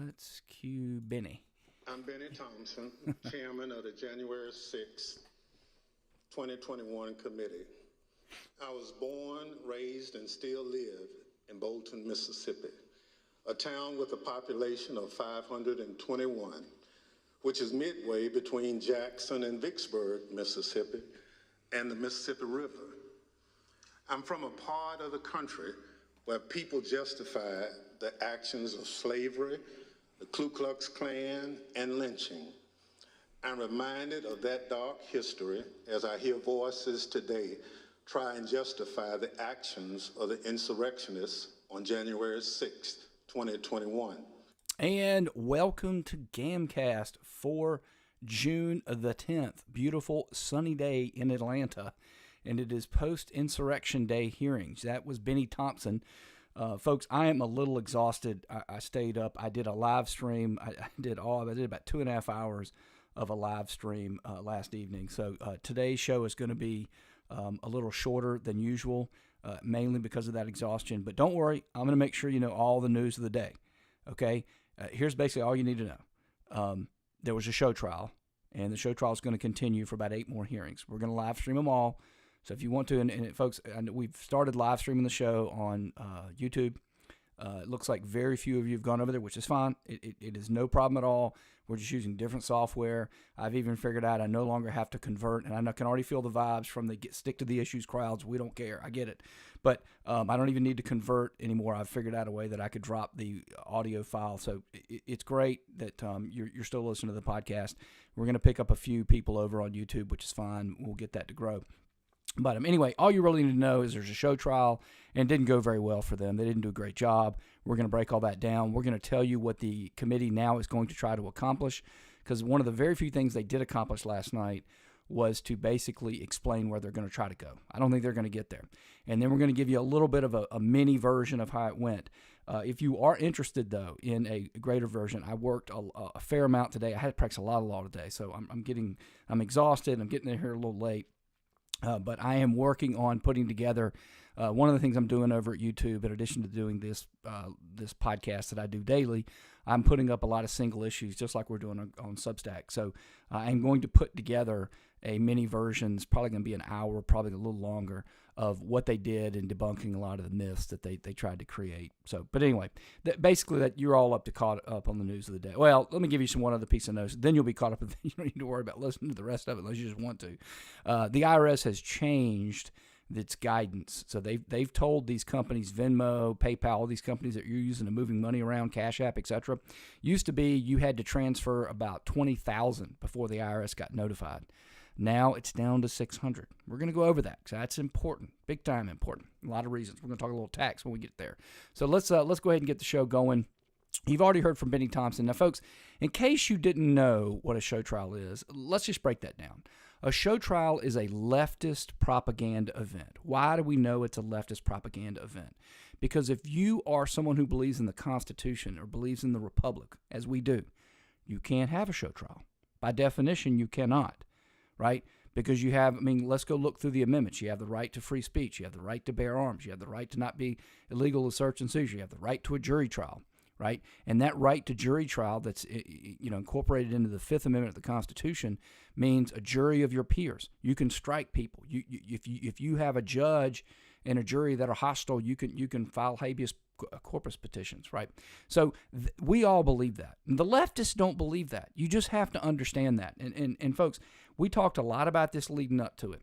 let's cue Benny. I'm Benny Thompson, chairman of the January 6, 2021 committee. I was born, raised, and still live in Bolton, Mississippi, a town with a population of 521, which is midway between Jackson and Vicksburg, Mississippi, and the Mississippi River. I'm from a part of the country where people justify the actions of slavery, the Ku Klux Klan, and lynching. I'm reminded of that dark history as I hear voices today try and justify the actions of the insurrectionists on January 6, 2021. And welcome to GAMcast for June the 10th. Beautiful sunny day in Atlanta. And it is post-insurrection day hearings. That was Benny Thompson. Folks, I am a little exhausted. I stayed up. I did a live stream. I did about 2.5 hours of a live stream last evening. So today's show is going to be a little shorter than usual, mainly because of that exhaustion. But don't worry, I'm going to make sure you know all the news of the day. Okay? Here's basically all you need to know. There was a show trial, and the show trial is going to continue for about 8 more hearings. We're going to live stream them all. So if you want to, and folks, we've started live streaming the show on YouTube. It looks like very few of you have gone over there, which is fine. It is no problem at all. We're just using different software. I've even figured out I no longer have to convert, and I can already feel the vibes from the stick to the issues crowds. We don't care. I get it. But I don't even need to convert anymore. I've figured out a way that I could drop the audio file. So it's great that you're still listening to the podcast. We're going to pick up a few people over on YouTube, which is fine. We'll get that to grow. But anyway, all you really need to know is there's a show trial, and it didn't go very well for them. They didn't do a great job. We're going to break all that down. We're going to tell you what the committee now is going to try to accomplish, because one of the very few things they did accomplish last night was to basically explain where they're going to try to go. I don't think they're going to get there. And then we're going to give you a little bit of a mini version of how it went. If you are interested, though, in a greater version, I worked a fair amount today. I had to practice a lot of law today, so I'm exhausted. I'm getting in here a little late. But I am working on putting together one of the things I'm doing over at YouTube, in addition to doing this podcast that I do daily. I'm putting up a lot of single issues, just like we're doing on Substack. So I'm going to put together a mini version. It's probably going to be an hour, probably a little longer, of what they did in debunking a lot of the myths that they tried to create. So, but anyway, basically that you're all caught up on the news of the day. Well, let me give you one other piece of news. Then you'll be caught up. You don't need to worry about listening to the rest of it unless you just want to. The IRS has changed its guidance. So they've told these companies, Venmo, PayPal, all these companies that you're using to moving money around, Cash App, etc. Used to be you had to transfer about $20,000 before the IRS got notified. Now it's down to $600. We're going to go over that because that's important, big time important. A lot of reasons. We're going to talk a little tax when we get there. So let's go ahead and get the show going. You've already heard from Benny Thompson. Now, folks, in case you didn't know what a show trial is, let's just break that down. A show trial is a leftist propaganda event. Why do we know it's a leftist propaganda event? Because if you are someone who believes in the Constitution or believes in the Republic, as we do, you can't have a show trial. By definition, you cannot. Right? Because you have, let's go look through the amendments. You have the right to free speech. You have the right to bear arms. You have the right to not be illegal to search and seizure. You have the right to a jury trial, right? And that right to jury trial that's incorporated into the Fifth Amendment of the Constitution means a jury of your peers. You can strike people. If you have a judge and a jury that are hostile, you can file habeas corpus petitions, right? So we all believe that. And the leftists don't believe that. You just have to understand that. And folks, we talked a lot about this leading up to it.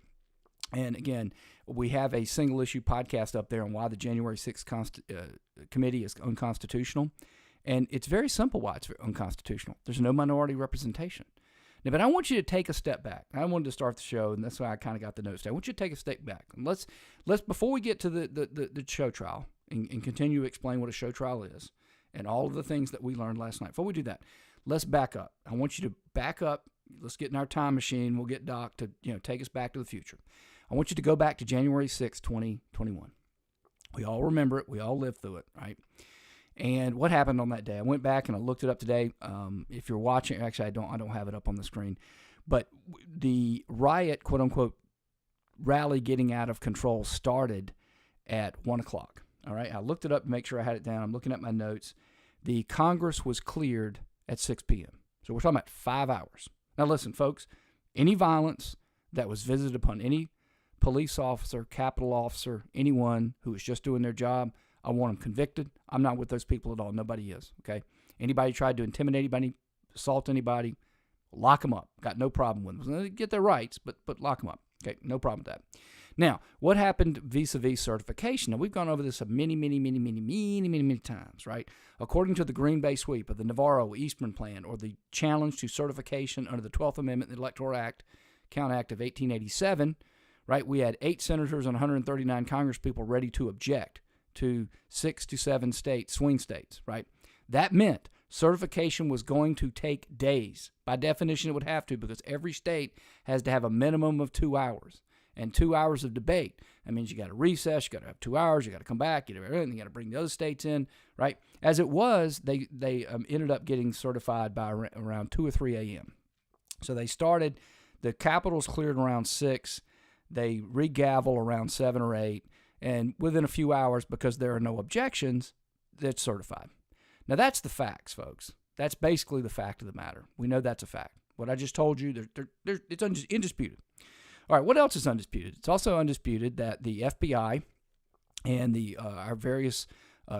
And again, we have a single issue podcast up there on why the January 6th committee is unconstitutional. And it's very simple why it's unconstitutional. There's no minority representation. Now, but I want you to take a step back. I wanted to start the show, and that's why I kind of got the notes today. I want you to take a step back. And let's before we get to the show trial and continue to explain what a show trial is and all of the things that we learned last night. Before we do that, let's back up. I want you to back up. Let's get in our time machine. We'll get Doc to take us back to the future. I want you to go back to January 6, 2021. We all remember it. We all lived through it, right? And what happened on that day? I went back and I looked it up today. If you're watching, actually, I don't have it up on the screen, but the riot, quote unquote, rally getting out of control started at 1:00. All right, I looked it up to make sure I had it down. I'm looking at my notes. The Congress was cleared at 6 p.m. So we're talking about 5 hours. Now listen, folks, any violence that was visited upon any police officer, Capitol officer, anyone who was just doing their job, I want them convicted. I'm not with those people at all. Nobody is, okay? Anybody tried to intimidate anybody, assault anybody, lock them up. Got no problem with them. They get their rights, but lock them up. Okay, no problem with that. Now, what happened vis-a-vis certification? Now, we've gone over this many times, right? According to the Green Bay sweep of the Navarro-Eastman Plan, or the challenge to certification under the 12th Amendment of the Electoral Count Act of 1887, right, we had 8 senators and 139 congresspeople ready to object to 6 to 7 states, swing states, right? That meant certification was going to take days. By definition, it would have to, because every state has to have a minimum of 2 hours. And 2 hours of debate. That means you got to recess, you got to have 2 hours, you got to come back, you got to bring the other states in, right? As it was, they ended up getting certified by around 2 or 3 a.m. So they started, the Capitol's cleared around 6, they regavel around 7 or 8, and within a few hours, because there are no objections, it's certified. Now that's the facts, folks. That's basically the fact of the matter. We know that's a fact. What I just told you, it's indisputed. All right, what else is undisputed? It's also undisputed that the FBI and our various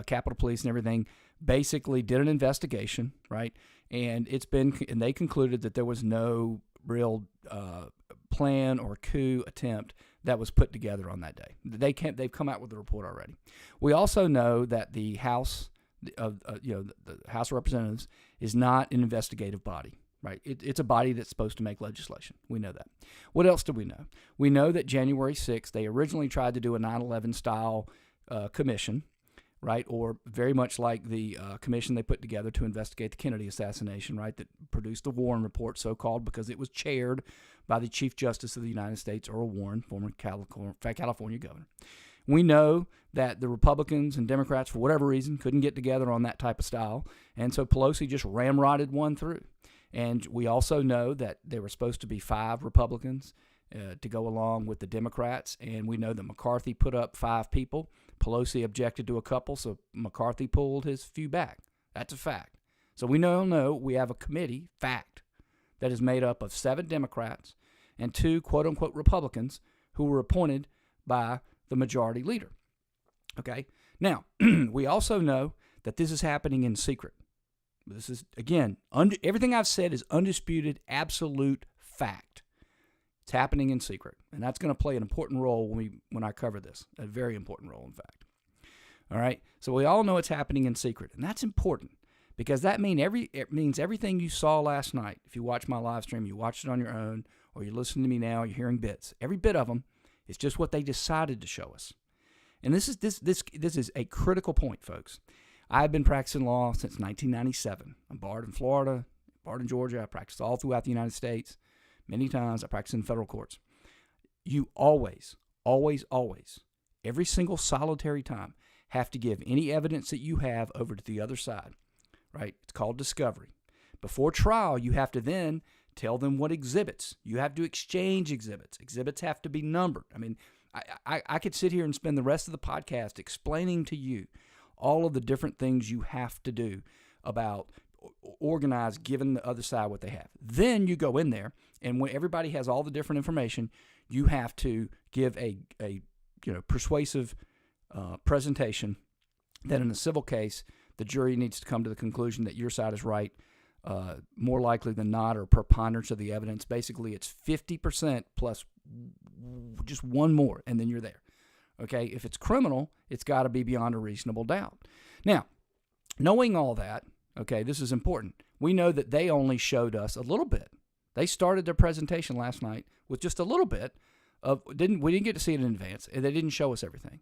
Capitol Police and everything basically did an investigation, right? And they concluded that there was no real plan or coup attempt that was put together on that day. They've come out with the report already. We also know that the House the House of Representatives is not an investigative body. Right, it's a body that's supposed to make legislation. We know that. What else do we know? We know that January 6th, they originally tried to do a 9/11 style commission, right, or very much like the commission they put together to investigate the Kennedy assassination, right, that produced the Warren Report, so-called, because it was chaired by the Chief Justice of the United States, Earl Warren, former California governor. We know that the Republicans and Democrats, for whatever reason, couldn't get together on that type of style, and so Pelosi just ramrodded one through. And we also know that there were supposed to be 5 Republicans to go along with the Democrats, and we know that McCarthy put up 5 people. Pelosi objected to a couple, so McCarthy pulled his few back. That's a fact. So we know we have a committee, fact, that is made up of 7 Democrats and 2 quote-unquote Republicans who were appointed by the majority leader. Okay? Now, we also know that this is happening in secret. This is, again, everything I've said is undisputed, absolute fact. It's happening in secret, and that's going to play an important role when I cover this, a very important role, in fact. All right? So we all know it's happening in secret, and that's important because that means everything you saw last night. If you watch my live stream, you watched it on your own, or you're listening to me now, you're hearing bits. Every bit of them is just what they decided to show us. And this is a critical point, folks. I've been practicing law since 1997. I'm barred in Florida, barred in Georgia. I practiced all throughout the United States. Many times I practiced in federal courts. You always, every single solitary time, have to give any evidence that you have over to the other side, right? It's called discovery. Before trial, you have to then tell them what exhibits. You have to exchange exhibits. Exhibits have to be numbered. I mean, I could sit here and spend the rest of the podcast explaining to you all of the different things you have to do about organize, giving the other side what they have. Then you go in there, and when everybody has all the different information, you have to give a persuasive presentation that in a civil case, the jury needs to come to the conclusion that your side is right, more likely than not, or preponderance of the evidence. Basically, it's 50% plus just one more, and then you're there. Okay, if it's criminal, it's got to be beyond a reasonable doubt. Now, knowing all that, okay, this is important. We know that they only showed us a little bit. They started their presentation last night with just a little bit of, we didn't get to see it in advance, and they didn't show us everything.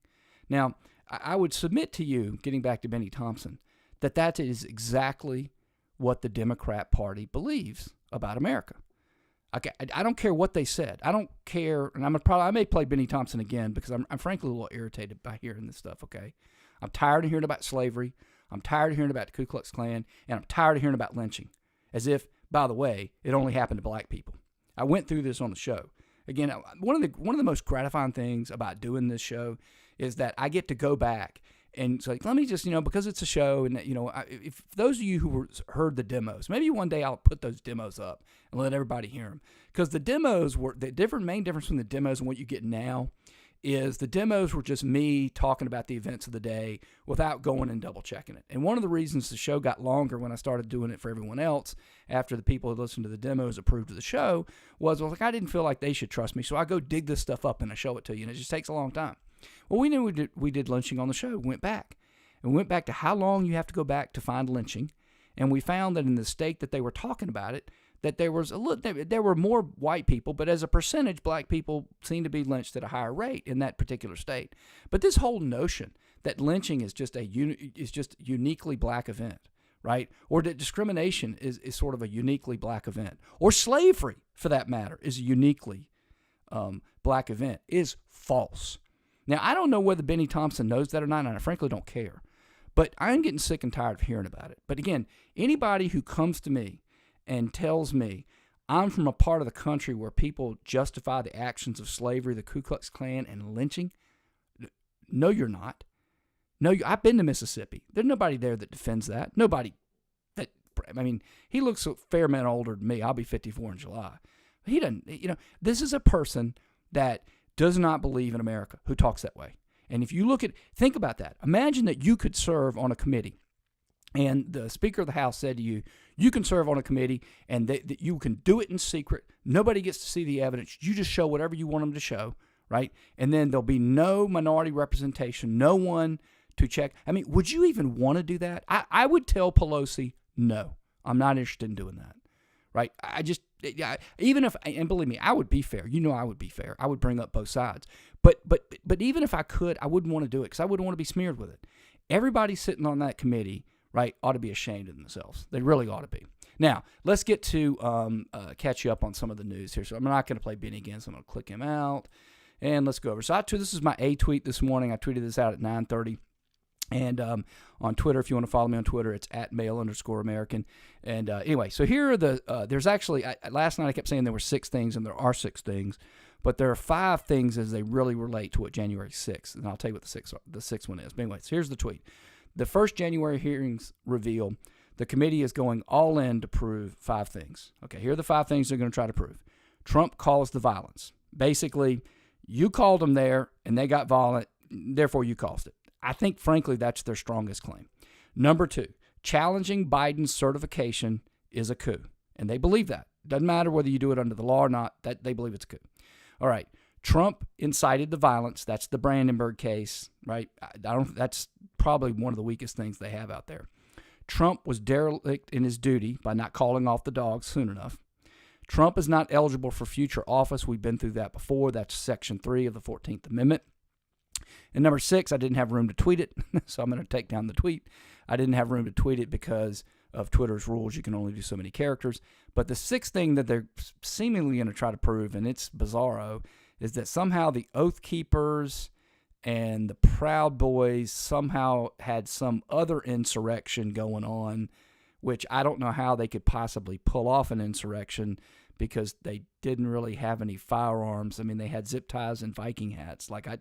Now, I would submit to you, getting back to Benny Thompson, that is exactly what the Democrat Party believes about America. Okay, I don't care what they said. I don't care, and I may play Benny Thompson again because I'm frankly a little irritated by hearing this stuff, okay? I'm tired of hearing about slavery. I'm tired of hearing about the Ku Klux Klan, and I'm tired of hearing about lynching, as if, by the way, it only happened to black people. I went through this on the show. Again, one of the most gratifying things about doing this show is that I get to go back And it's like, let me just, because it's a show, and if those of you who heard the demos, maybe one day I'll put those demos up and let everybody hear them, because the demos were the main difference between the demos and what you get now is the demos were just me talking about the events of the day without going and double checking it. And one of the reasons the show got longer when I started doing it for everyone else, after the people who listened to the demos approved of the show, was I didn't feel like they should trust me, so I go dig this stuff up and I show it to you, and it just takes a long time. Well, we knew we did lynching on the show. We went back. And we went back to how long you have to go back to find lynching. And we found that in the state that they were talking about it, that there were more white people, but as a percentage, black people seem to be lynched at a higher rate in that particular state. But this whole notion that lynching is just a uniquely black event, right? Or that discrimination is sort of a uniquely black event, or slavery, for that matter, is a uniquely black event, is false. Now, I don't know whether Benny Thompson knows that or not, and I frankly don't care. But I'm getting sick and tired of hearing about it. But again, anybody who comes to me and tells me I'm from a part of the country where people justify the actions of slavery, the Ku Klux Klan, and lynching, no, you're not. No, I've been to Mississippi. There's nobody there that defends that. Nobody that, he looks a fair amount older than me. I'll be 54 in July. He doesn't, this is a person that does not believe in America who talks that way. And if you think about that. Imagine that you could serve on a committee, and the Speaker of the House said to you, you can serve on a committee, and that you can do it in secret. Nobody gets to see the evidence. You just show whatever you want them to show, right? And then there'll be no minority representation, no one to check. Would you even want to do that? I would tell Pelosi, no, I'm not interested in doing that. Right? Even if, and believe me, I would be fair. I would be fair. I would bring up both sides. But even if I could, I wouldn't want to do it because I wouldn't want to be smeared with it. Everybody sitting on that committee, right, ought to be ashamed of themselves. They really ought to be. Now, let's get to catch you up on some of the news here. So I'm not going to play Benny again, so I'm going to click him out. And let's go over. So this is my A tweet this morning. I tweeted this out at 9:30. And on Twitter, if you want to follow me on Twitter, it's @mail_American. And anyway, so here are there's actually, last night I kept saying there were 6 things, and there are 6 things, but there are 5 things as they really relate to what January 6th. And I'll tell you what the sixth one is. But anyway, so here's the tweet. The first January hearings reveal the committee is going all in to prove 5 things. Okay, here are the 5 things they're going to try to prove. Trump caused the violence. Basically, you called them there, and they got violent, therefore you caused it. I think, frankly, that's their strongest claim. Number 2, challenging Biden's certification is a coup. And they believe that. Doesn't matter whether you do it under the law or not, that they believe it's a coup. All right. Trump incited the violence. That's the Brandenburg case, right? That's probably one of the weakest things they have out there. Trump was derelict in his duty by not calling off the dogs soon enough. Trump is not eligible for future office. We've been through that before. That's Section 3 of the 14th Amendment. And number 6, I didn't have room to tweet it, so I'm going to take down the tweet. I didn't have room to tweet it because of Twitter's rules. You can only do so many characters. But the 6th thing that they're seemingly going to try to prove, and it's bizarro, is that somehow the Oath Keepers and the Proud Boys somehow had some other insurrection going on, which I don't know how they could possibly pull off an insurrection because they didn't really have any firearms. They had zip ties and Viking hats. But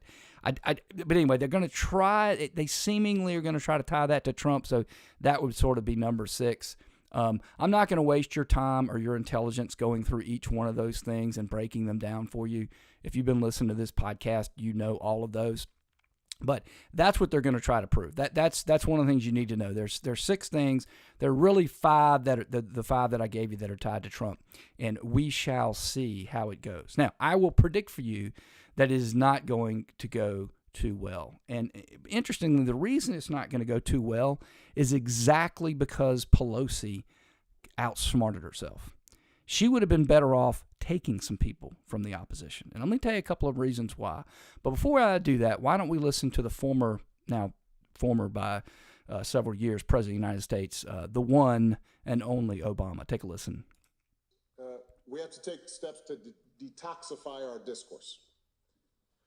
anyway, they're going to try. They seemingly are going to try to tie that to Trump. So that would sort of be number 6. I'm not going to waste your time or your intelligence going through each one of those things and breaking them down for you. If you've been listening to this podcast, you know all of those. But that's what they're going to try to prove. That's one of the things you need to know. There's 6 things. There are really 5 that are the 5 that I gave you that are tied to Trump, and we shall see how it goes. Now, I will predict for you that it is not going to go too well. And interestingly, the reason it's not going to go too well is exactly because Pelosi outsmarted herself. She would have been better off taking some people from the opposition. And I'm going to tell you a couple of reasons why. But before I do that, why don't we listen to the former by several years, President of the United States, the one and only Obama. Take a listen. We have to take steps to detoxify our discourse,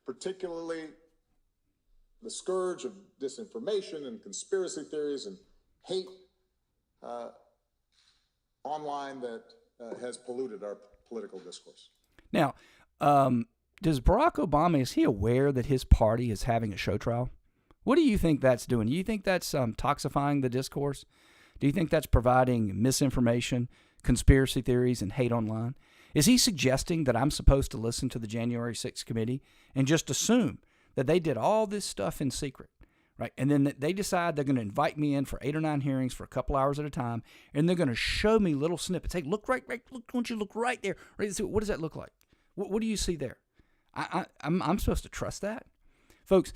particularly the scourge of disinformation and conspiracy theories and hate online that has polluted our political discourse. Now, does Barack Obama, is he aware that his party is having a show trial? What do you think that's doing? Do you think that's toxifying the discourse? Do you think that's providing misinformation, conspiracy theories, and hate online? Is he suggesting that I'm supposed to listen to the January 6th committee and just assume that they did all this stuff in secret, right? And then they decide they're going to invite me in for 8 or 9 hearings for a couple hours at a time, and they're going to show me little snippets. Hey, look right, look, don't you look right there? Right, so what does that look like? What do you see there? I'm supposed to trust that? Folks,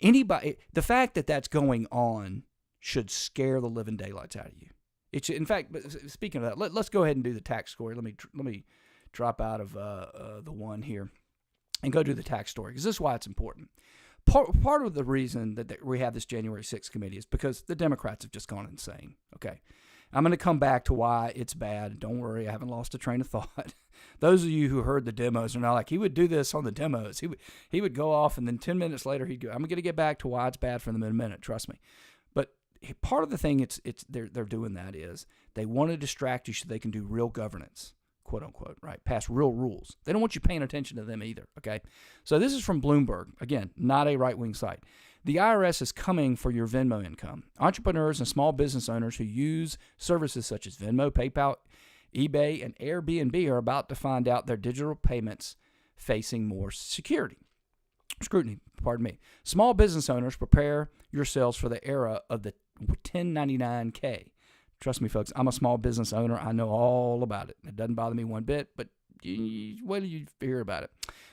anybody, the fact that that's going on should scare the living daylights out of you. It should, in fact, speaking of that, let's go ahead and do the tax story. Let me drop out of the one here and go do the tax story, because this is why it's important. Part of the reason that we have this January 6th committee is because the Democrats have just gone insane. Okay, I'm going to come back to why it's bad. Don't worry, I haven't lost a train of thought. Those of you who heard the demos are now like, he would do this on the demos. He would go off, and then 10 minutes later he'd go, I'm going to get back to why it's bad for them in a minute. Trust me. But part of the thing they're doing that is they want to distract you so they can do real governance, quote unquote, right? Pass real rules. They don't want you paying attention to them either, okay? So this is from Bloomberg. Again, not a right-wing site. The IRS is coming for your Venmo income. Entrepreneurs and small business owners who use services such as Venmo, PayPal, eBay, and Airbnb are about to find out their digital payments facing more scrutiny. Small business owners, prepare yourselves for the era of the 1099K. Trust me, folks, I'm a small business owner. I know all about it. It doesn't bother me one bit, but wait till you hear about it.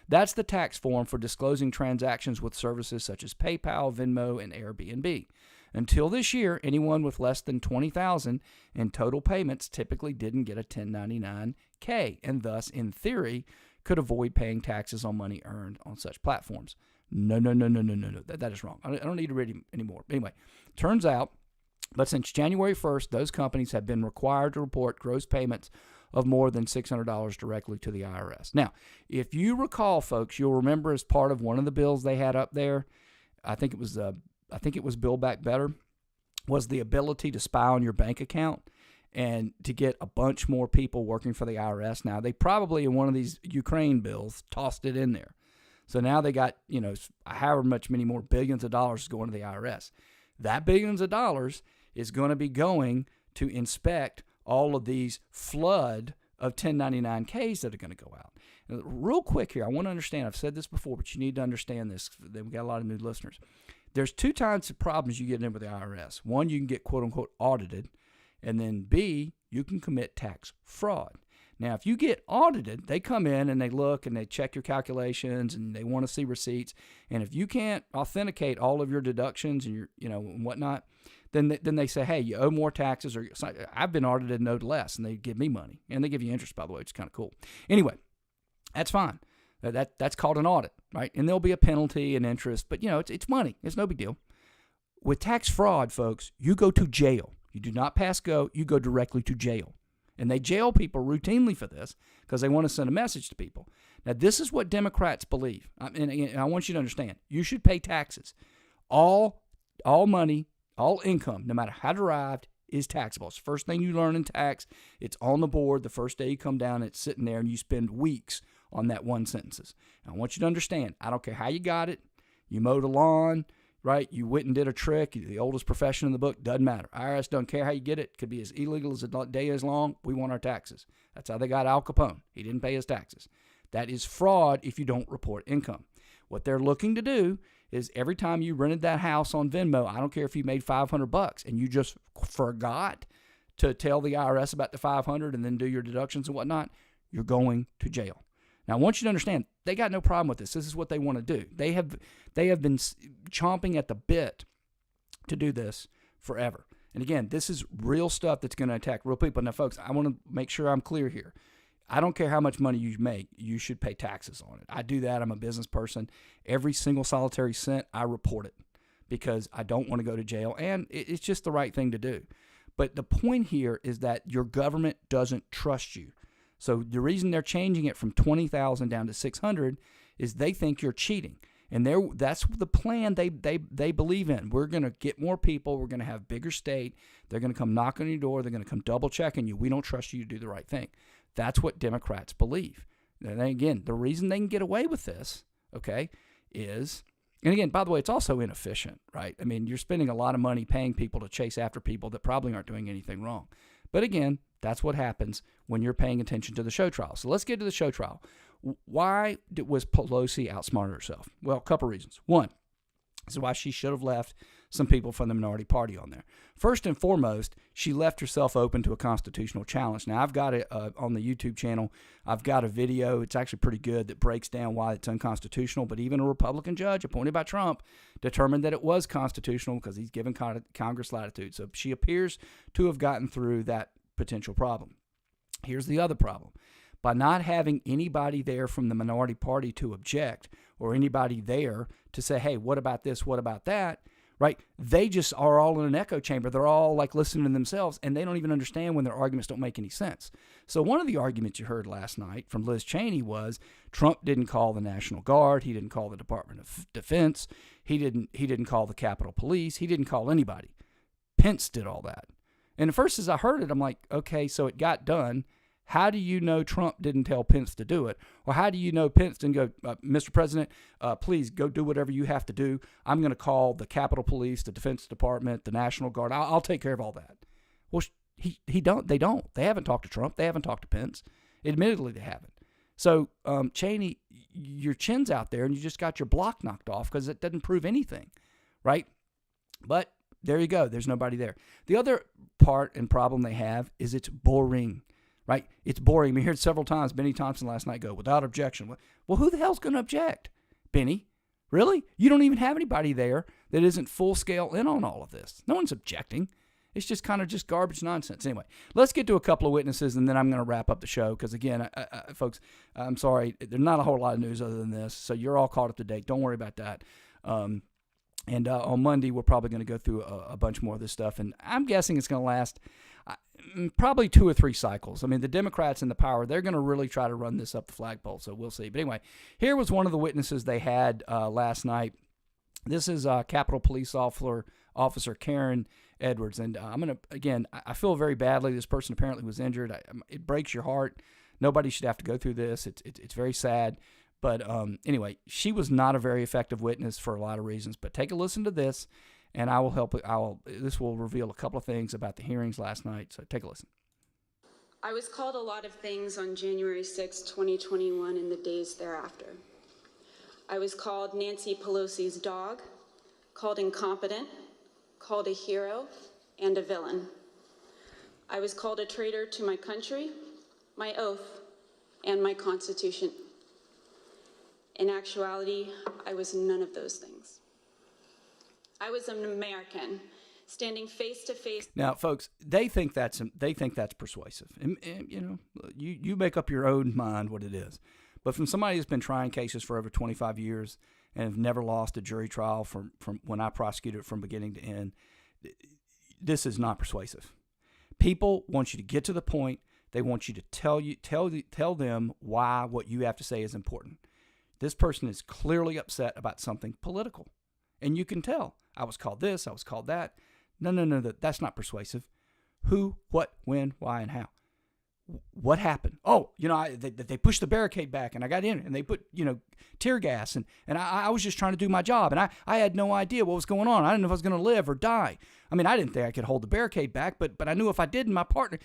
That's the tax form for disclosing transactions with services such as PayPal, Venmo, and Airbnb. Until this year, anyone with less than $20,000 in total payments typically didn't get a 1099K, and thus, in theory, could avoid paying taxes on money earned on such platforms. No. That is wrong. I don't need to read anymore. Anyway, turns out, but since January 1st, those companies have been required to report gross payments of more than $600 directly to the IRS. Now, if you recall, folks, you'll remember as part of one of the bills they had up there, I think it was Build Back Better, was the ability to spy on your bank account and to get a bunch more people working for the IRS. Now, they probably, in one of these Ukraine bills, tossed it in there. So now they got, however many more billions of dollars going to the IRS. That billions of dollars is going to be going to inspect all of these flood of 1099Ks that are going to go out. Now, real quick here, I want to understand, I've said this before, but you need to understand this. We've got a lot of new listeners. There's 2 types of problems you get in with the IRS. One, you can get quote-unquote audited, and then B, you can commit tax fraud. Now, if you get audited, they come in and they look and they check your calculations and they want to see receipts. And if you can't authenticate all of your deductions and your, and whatnot, then they say, hey, you owe more taxes, or I've been audited and owed less, and they give me money. And they give you interest, by the way, which is kind of cool. Anyway, that's fine. That's called an audit, right? And there'll be a penalty and interest, but it's money. It's no big deal. With tax fraud, folks, you go to jail. You do not pass go. You go directly to jail. And they jail people routinely for this because they want to send a message to people. Now, this is what Democrats believe. And I want you to understand. You should pay taxes. All money, all income, no matter how derived, is taxable. It's the first thing you learn in tax. It's on the board the first day you come down. It's sitting there, and you spend weeks on that one sentences. And I want you to understand, I don't care how you got it. You mowed a lawn, right? You went and did a trick. The oldest profession in the book, doesn't matter. IRS don't care how you get it. Could be as illegal as a day is long. We want our taxes. That's how they got Al Capone. He didn't pay his taxes. That is fraud if you don't report income. What they're looking to do is every time you rented that house on Venmo, I don't care if you made $500 and you just forgot to tell the IRS about the $500 and then do your deductions and whatnot, you're going to jail. Now, I want you to understand, they got no problem with this. This is what they want to do. They have been chomping at the bit to do this forever. And again, this is real stuff that's going to attack real people. Now, folks, I want to make sure I'm clear here. I don't care how much money you make, you should pay taxes on it. I do that. I'm a business person. Every single solitary cent, I report it because I don't want to go to jail, and it's just the right thing to do. But the point here is that your government doesn't trust you. So the reason they're changing it from 20,000 down to 600 is they think you're cheating. And that's the plan they believe in. We're going to get more people. We're going to have bigger state. They're going to come knock on your door. They're going to come double checking you. We don't trust you to do the right thing. That's what Democrats believe. And again, the reason they can get away with this, okay, is And again, by the way, it's also inefficient, right? I mean, you're spending a lot of money paying people to chase after people that probably aren't doing anything wrong. But again, that's what happens when you're paying attention to the show trial. So let's get to the show trial. Why was Pelosi outsmarted herself? Well, a couple reasons. One, this is why she should have left some people from the minority party on there. First and foremost, she left herself open to a constitutional challenge. Now, I've got it on the YouTube channel. I've got a video. It's actually pretty good that breaks down why it's unconstitutional. But even a Republican judge appointed by Trump determined that it was constitutional because he's given Congress latitude. So she appears to have gotten through that potential problem. Here's the other problem. By not having anybody there from the minority party to object or anybody there to say, hey, what about this, what about that, right? They just are all in an echo chamber. They're all like listening to themselves, and they don't even understand when their arguments don't make any sense. So one of the arguments you heard last night from Liz Cheney was Trump didn't call the National Guard. He didn't call the Department of Defense. He didn't call the Capitol Police. He didn't call anybody. Pence did all that. And at first, as I heard it, I'm like, okay, so it got done. How do you know Trump didn't tell Pence to do it? Or how do you know Pence didn't go, Mr. President, please go do whatever you have to do. I'm going to call the Capitol Police, the Defense Department, the National Guard. I'll take care of all that. Well, they don't. They haven't talked to Trump. They haven't talked to Pence. Admittedly, they haven't. So, Cheney, your chin's out there and you just got your block knocked off because it doesn't prove anything, right? But there you go. There's nobody there. The other part and problem they have is it's boring. Right? It's boring. We heard several times Benny Thompson last night go, without objection. Well, who the hell's going to object? Benny? Really? You don't even have anybody there that isn't full scale in on all of this. No one's objecting. It's just kind of just garbage nonsense. Anyway, let's get to a couple of witnesses, and then I'm going to wrap up the show because, again, folks, I'm sorry. There's not a whole lot of news other than this, so you're all caught up to date. Don't worry about that. And on Monday, we're probably going to go through a bunch more of this stuff, and I'm guessing it's going to last probably 2 or 3 cycles. I mean, the Democrats in the power, they're going to really try to run this up the flagpole, so we'll see. But anyway, here was one of the witnesses they had last night. This is Capitol Police Officer Karen Edwards, and I'm going to, again, I feel very badly. This person apparently was injured. It breaks your heart. Nobody should have to go through this. It's very sad. But anyway, she was not a very effective witness for a lot of reasons. But take a listen to this, and I will help. This will reveal a couple of things about the hearings last night. So take a listen. I was called a lot of things on January 6, 2021 and the days thereafter. I was called Nancy Pelosi's dog, called incompetent, called a hero, and a villain. I was called a traitor to my country, my oath, and my Constitution. In actuality, I was none of those things. I was an American, standing face to face. Now, folks, they think that's persuasive, and you know, you make up your own mind what it is. But from somebody who's been trying cases for over 25 years and have never lost a jury trial from when I prosecuted from beginning to end, this is not persuasive. People want you to get to the point. They want you to tell them why what you have to say is important. This person is clearly upset about something political. And you can tell. I was called this, I was called that. No, that's not persuasive. Who, what, when, why, and how. What happened? Oh, you know, they pushed the barricade back and I got in and they put, tear gas and I was just trying to do my job and I had no idea what was going on. I didn't know if I was going to live or die. I mean, I didn't think I could hold the barricade back, but I knew if I did and my partner,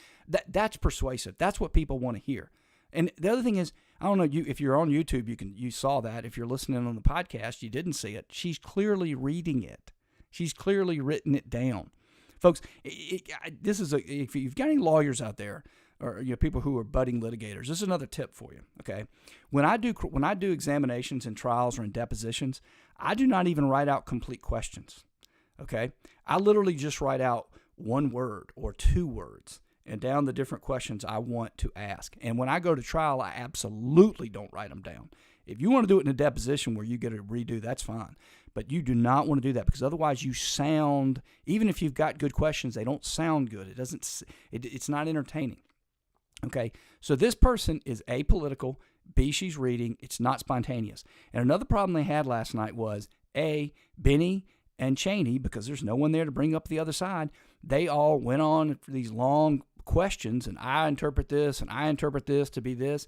that's persuasive. That's what people want to hear. And the other thing is, I don't know, if you're on YouTube, you saw that. If you're listening on the podcast, you didn't see it. She's clearly reading it. She's clearly written it down. Folks, this is if you've got any lawyers out there or people who are budding litigators, this is another tip for you, okay? When I do examinations in trials or in depositions, I do not even write out complete questions, okay? I literally just write out one word or 2 words and down the different questions I want to ask. And when I go to trial, I absolutely don't write them down. If you want to do it in a deposition where you get a redo, that's fine. But you do not want to do that because otherwise you sound, even if you've got good questions, they don't sound good. It's not entertaining. Okay, so this person is apolitical. B, she's reading. It's not spontaneous. And another problem they had last night was, A, Benny and Cheney, because there's no one there to bring up the other side, they all went on for these long questions, and I interpret this, and I interpret this to be this.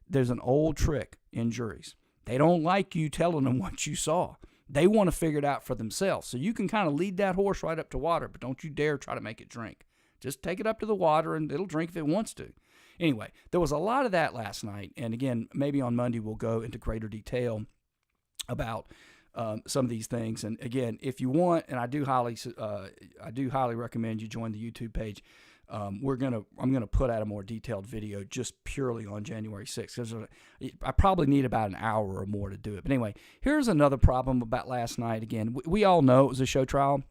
There's an old trick in juries. They don't like you telling them what you saw. They want to figure it out for themselves. So you can kind of lead that horse right up to water, but don't you dare try to make it drink. Just take it up to the water, and it'll drink if it wants to. Anyway, there was a lot of that last night. And again, maybe on Monday we'll go into greater detail about some of these things. And again, if you want, and I do highly recommend you join the YouTube page. I'm gonna put out a more detailed video just purely on January 6th, because I probably need about an hour or more to do it. But anyway, here's another problem about last night. Again, we all know it was a show trial,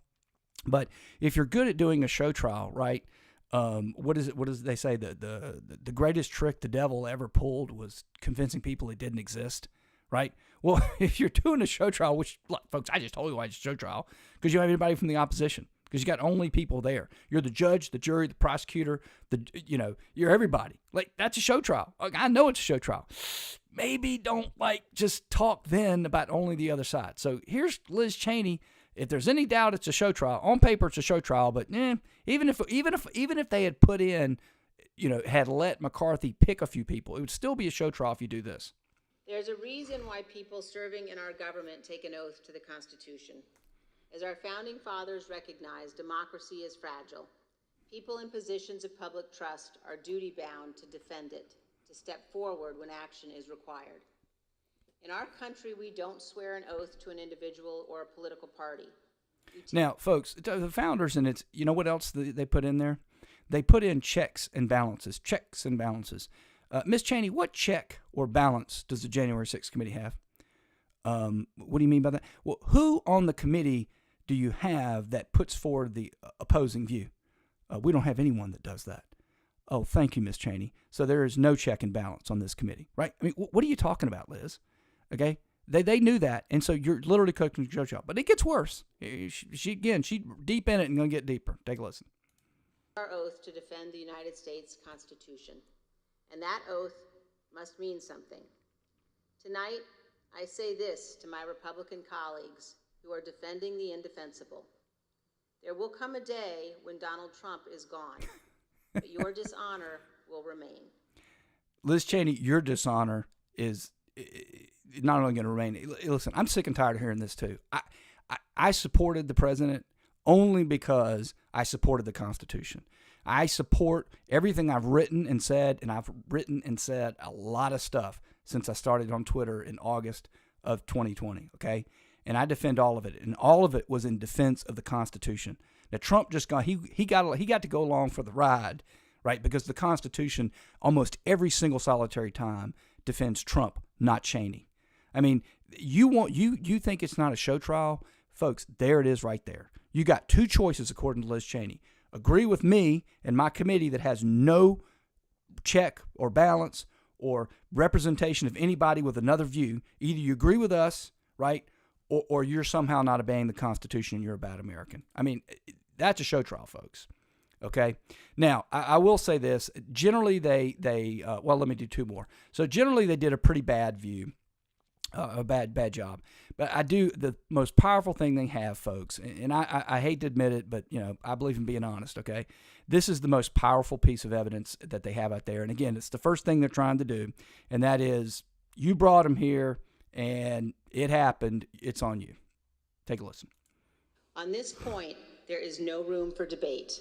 but if you're good at doing a show trial, right? What does they say? The greatest trick the devil ever pulled was convincing people it didn't exist, right? Well, if you're doing a show trial, which, look, folks, I just told you why it's a show trial, because you don't have anybody from the opposition. Because you got only people there. You're the judge, the jury, the prosecutor, you're everybody. Like, that's a show trial. Like, I know it's a show trial. Maybe don't just talk then about only the other side. So here's Liz Cheney. If there's any doubt, it's a show trial. On paper, it's a show trial, but even if they had put in, had let McCarthy pick a few people, it would still be a show trial if you do this. There's a reason why people serving in our government take an oath to the Constitution. As our founding fathers recognized, democracy is fragile. People in positions of public trust are duty-bound to defend it, to step forward when action is required. In our country, we don't swear an oath to an individual or a political party. Now, folks, the founders, and it's, you know what else they put in there? They put in checks and balances. Ms. Cheney, what check or balance does the January 6th committee have? What do you mean by that? Well, who on the committee do you have that puts forward the opposing view? We don't have anyone that does that. Oh, thank you, Ms. Cheney. So there is no check and balance on this committee, right? I mean, what are you talking about, Liz? Okay, they knew that, and so you're literally cooking the joke. But it gets worse. She's deep in it and going to get deeper. Take a listen. Our oath to defend the United States Constitution, and that oath must mean something. Tonight, I say this to my Republican colleagues who are defending the indefensible. There will come a day when Donald Trump is gone, but your dishonor will remain. Liz Cheney, your dishonor is not only going to remain. Listen, I'm sick and tired of hearing this too. I supported the president only because I supported the Constitution. I support everything I've written and said, and I've written and said a lot of stuff since I started on Twitter in August of 2020, okay? And I defend all of it, and all of it was in defense of the Constitution. Now, Trump just got he got to go along for the ride, right? Because the Constitution, almost every single solitary time, defends Trump, not Cheney. I mean, you think it's not a show trial? Folks, there it is right there. You got two choices according to Liz Cheney. Agree with me and my committee that has no check or balance or representation of anybody with another view. Either you agree with us, right, or you're somehow not obeying the Constitution and you're a bad American. I mean, that's a show trial, folks. Okay? Now, I will say this. Generally, well, let me do two more. So generally, they did a pretty bad view, a bad job. But the most powerful thing they have, folks, and I hate to admit it, but, I believe in being honest, okay? This is the most powerful piece of evidence that they have out there. And again, it's the first thing they're trying to do, and that is, you brought them here, and it happened. It's on you. Take a listen. On this point, there is no room for debate.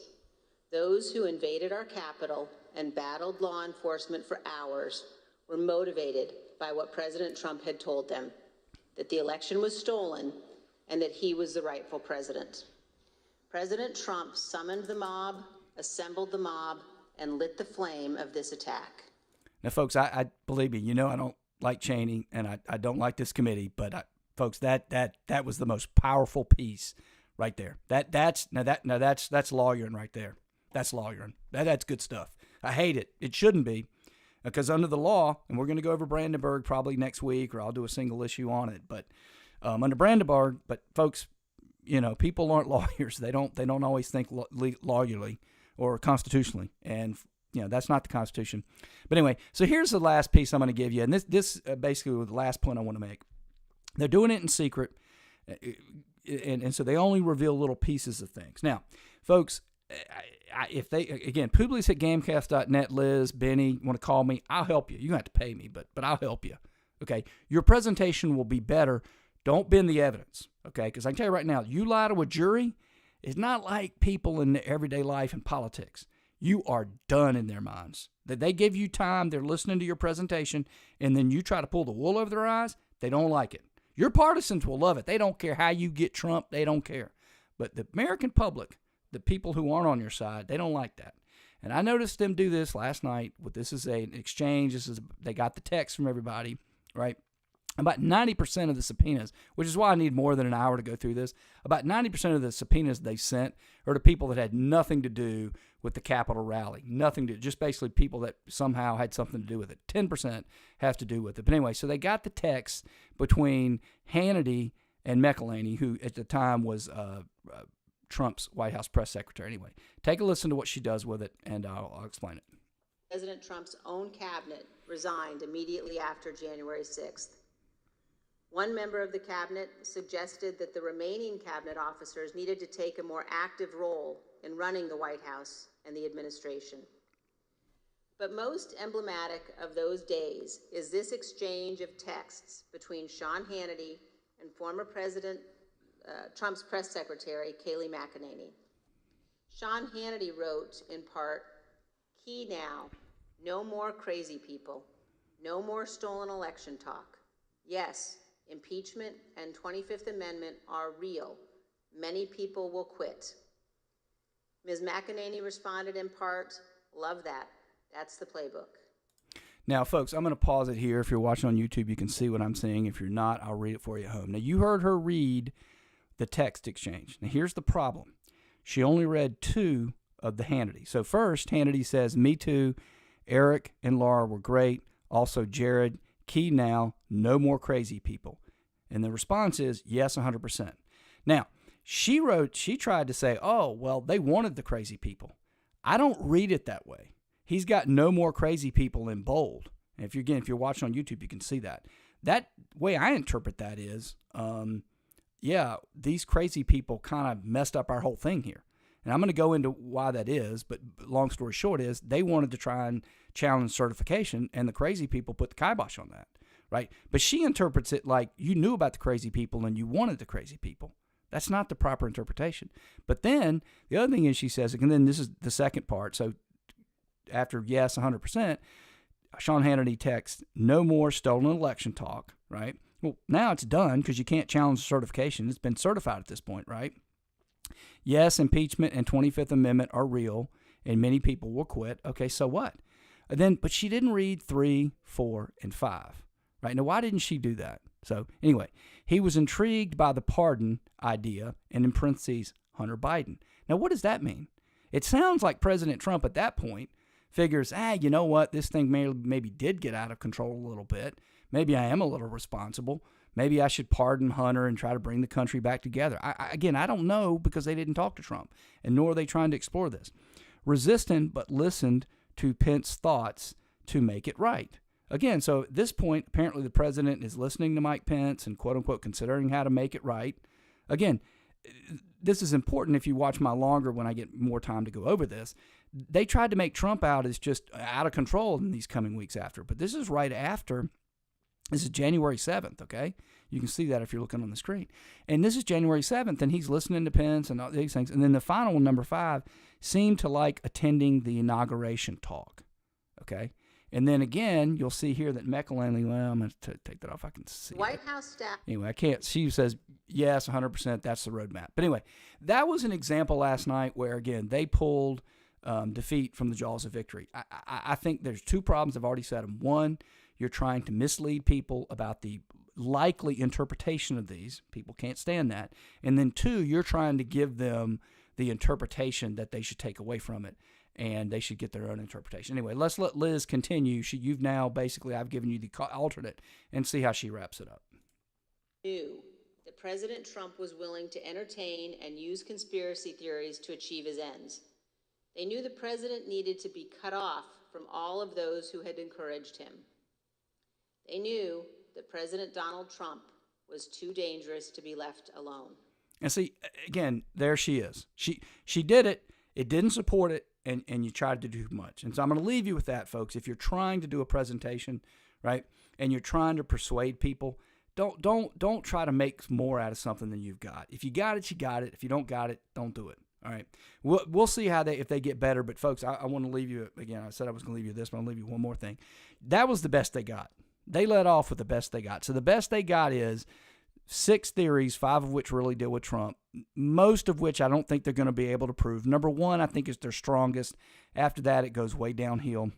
Those who invaded our Capitol and battled law enforcement for hours were motivated by what President Trump had told them, that the election was stolen and that he was the rightful president. President Trump summoned the mob, assembled the mob, and lit the flame of this attack. Now, folks, I believe me, I don't like Cheney, and I don't like this committee, but folks, that was the most powerful piece right there. That's lawyering right there. That's lawyering. That's good stuff. I hate it. It shouldn't be, because under the law, and we're going to go over Brandenburg probably next week, or I'll do a single issue on it. But under Brandenburg, but folks, people aren't lawyers. They don't always think lawyerly or constitutionally, and that's not the Constitution. But anyway, so here's the last piece I'm going to give you, and this basically was the last point I want to make. They're doing it in secret, and so they only reveal little pieces of things. Now, folks, if they, again, Publius@GAMcast.net, Liz, Benny, want to call me, I'll help you. You don't have to pay me, but I'll help you. Okay, your presentation will be better Don't bend the evidence, okay? Because I can tell you right now, you lie to a jury, it's not like people in their everyday life and politics. You are done in their minds. That they give you time, they're listening to your presentation, and then you try to pull the wool over their eyes, they don't like it. Your partisans will love it. They don't care how you get Trump. They don't care. But the American public, the people who aren't on your side, they don't like that. And I noticed them do this last night. This is an exchange. They got the text from everybody, right? About 90% of the subpoenas, which is why I need more than an hour to go through this, about 90% of the subpoenas they sent are to people that had nothing to do with the Capitol rally. Nothing to, just basically people that somehow had something to do with it. 10% have to do with it. But anyway, so they got the text between Hannity and McElhaney, who at the time was Trump's White House press secretary. Anyway, take a listen to what she does with it, and I'll explain it. President Trump's own cabinet resigned immediately after January 6th. One member of the cabinet suggested that the remaining cabinet officers needed to take a more active role in running the White House and the administration. But most emblematic of those days is this exchange of texts between Sean Hannity and former President Trump's press secretary, Kayleigh McEnany. Sean Hannity wrote, in part, "Key now, no more crazy people, no more stolen election talk. Yes, impeachment and 25th Amendment are real. Many people will quit." Ms. McEnany responded in part, "Love that. That's the playbook." Now, folks, I'm going to pause it here. If you're watching on YouTube, you can see what I'm saying. If you're not, I'll read it for you at home. Now, you heard her read the text exchange. Now, here's the problem. She only read 2 of the Hannity. So first, Hannity says, "Me too. Eric and Laura were great. Also, Jared. Key now. No more crazy people." And the response is, yes, 100%. Now, she tried to say, oh, well, they wanted the crazy people. I don't read it that way. He's got "no more crazy people" in bold. And if you're watching on YouTube, you can see that. That way I interpret that is, yeah, these crazy people kind of messed up our whole thing here. And I'm going to go into why that is, but long story short is they wanted to try and challenge certification, and the crazy people put the kibosh on that, right? But she interprets it like you knew about the crazy people and you wanted the crazy people. That's not the proper interpretation. But then the other thing is she says, and then this is the second part, so after yes, 100%, Sean Hannity texts, "No more stolen election talk," right? Well, now it's done because you can't challenge the certification. It's been certified at this point, right? "Yes, impeachment and 25th Amendment are real, and many people will quit." Okay, so what? But she didn't read 3, 4, and 5, right? Now, why didn't she do that? So anyway, he was intrigued by the pardon idea, and in parentheses, Hunter Biden. Now, what does that mean? It sounds like President Trump at that point figures, you know what? This thing maybe did get out of control a little bit. Maybe I am a little responsible. Maybe I should pardon Hunter and try to bring the country back together. I don't know because they didn't talk to Trump, and nor are they trying to explore this. Resistant, but listened to Pence's thoughts to make it right. Again, so at this point, apparently the president is listening to Mike Pence and quote-unquote considering how to make it right. Again, this is important if you watch my longer when I get more time to go over this. They tried to make Trump out as just out of control in these coming weeks after, but this is right after. This is January 7th, okay? You can see that if you're looking on the screen. And this is January 7th, and he's listening to Pence and all these things. And then the final one, number 5, seemed to like attending the inauguration talk, okay? And then again, you'll see here that McElhaney, well, I'm going to take that off. I can see White House staff. Anyway, I can't. She says, yes, 100%, that's the roadmap. But anyway, that was an example last night where, again, they pulled defeat from the jaws of victory. I think there's 2 problems. I've already said them. One, you're trying to mislead people about the likely interpretation of these. People can't stand that. And then 2, you're trying to give them the interpretation that they should take away from it, and they should get their own interpretation. Anyway, let's let Liz continue. You've now basically, I've given you the alternate, and see how she wraps it up. Knew that President Trump was willing to entertain and use conspiracy theories to achieve his ends. They knew the president needed to be cut off from all of those who had encouraged him. They knew that President Donald Trump was too dangerous to be left alone. And see, again, there she is. She did it. It didn't support it, and you tried to do much. And so I'm going to leave you with that, folks. If you're trying to do a presentation, right, and you're trying to persuade people, Don't try to make more out of something than you've got. If you got it, you got it. If you don't got it, don't do it. All right. We'll see if they get better. But folks, I want to leave you again. I said I was going to leave you this, but I'll leave you one more thing. That was the best they got. They let off with the best they got. So the best they got is 6 theories, 5 of which really deal with Trump, most of which I don't think they're going to be able to prove. Number 1, I think, is their strongest. After that, it goes way downhill,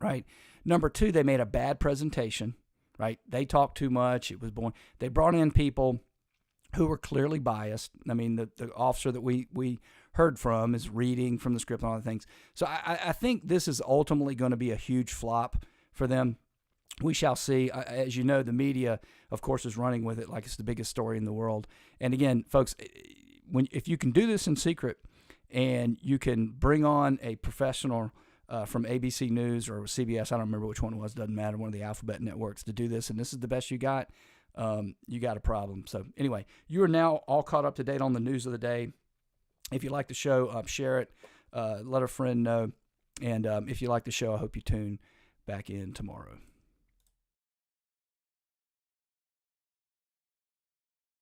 right? Number 2, they made a bad presentation, right? They talked too much. It was boring. They brought in people who were clearly biased. I mean, the officer that we heard from is reading from the script and all the things. So I think this is ultimately going to be a huge flop for them. We shall see. As you know, the media, of course, is running with it like it's the biggest story in the world. And again, folks, if you can do this in secret and you can bring on a professional from ABC News or CBS, I don't remember which one it was, doesn't matter, one of the alphabet networks, to do this, and this is the best you got a problem. So anyway, you are now all caught up to date on the news of the day. If you like the show, share it, let a friend know. And if you like the show, I hope you tune back in tomorrow.